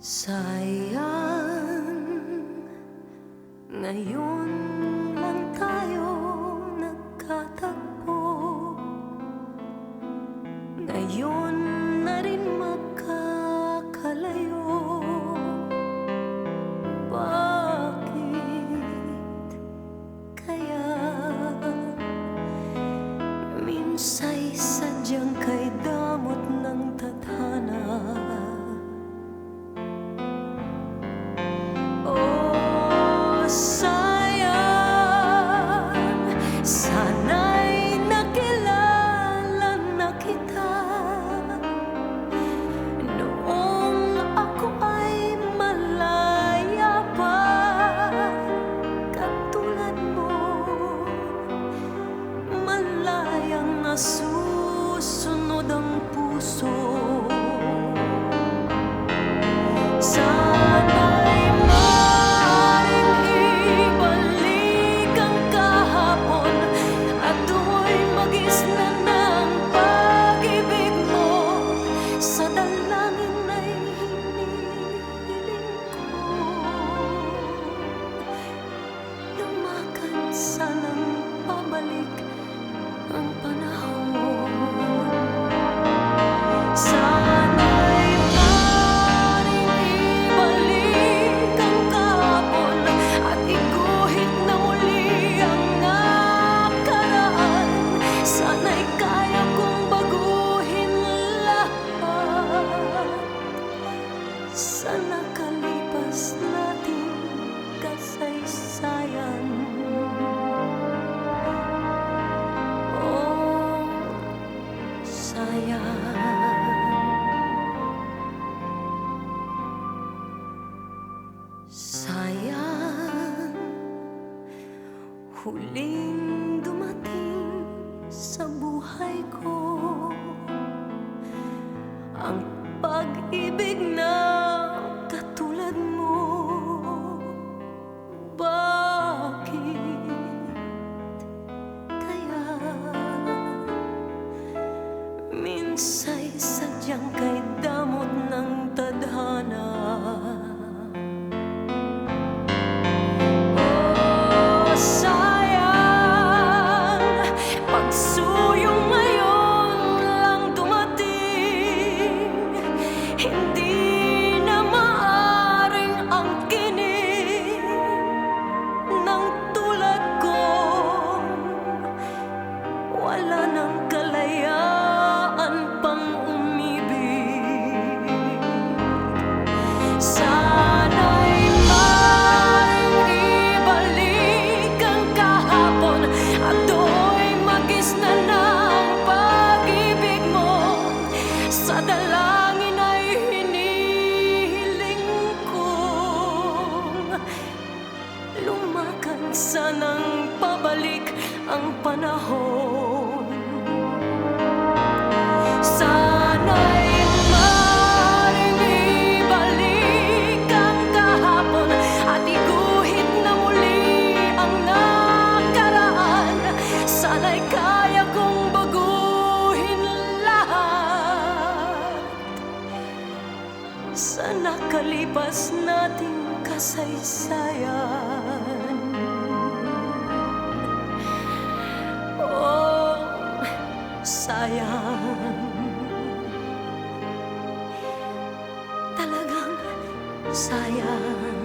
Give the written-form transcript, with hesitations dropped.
Sayang, ngayon lang tayo nagkatagpo. Ngayon na rin magkakalayo. Bakit kaya minsa'y sadyang kay damot ng tadhana? Sana'y nakilala na kita noong ako ay malaya pa. Katulad mo, malayang nasusunod ang puso. Sanang pabalik ang panahon. Sana'y maring ibalik ang kahapon at iguhit na muli ang nakaraan. Sana'y kaya kong baguhin lahat sa nakalipas nating kasaysayan. Sayang, huling dumating sa buhay ko ang pag-ibig na katulad mo. Bakit kaya minsa'y sadyang kay damot ng tadhana? Hindi na maaring angkinin ng tulad ko. Wala nang kalayaan pang umibig. Sana'y maring ibalik ang kahapon at do'y magisnan ng pag-ibig mo. Sa dalangin ay hinihiling kong lumakad, sanang pabalik ang panahon. Sana'y maring ibalik ang kahapon at iguhit na muli ang nakaraan. Sana'y kaya kong baguhin lahat sa nakalipas nating kasaysayan. Oh, sayang, talagang sayang.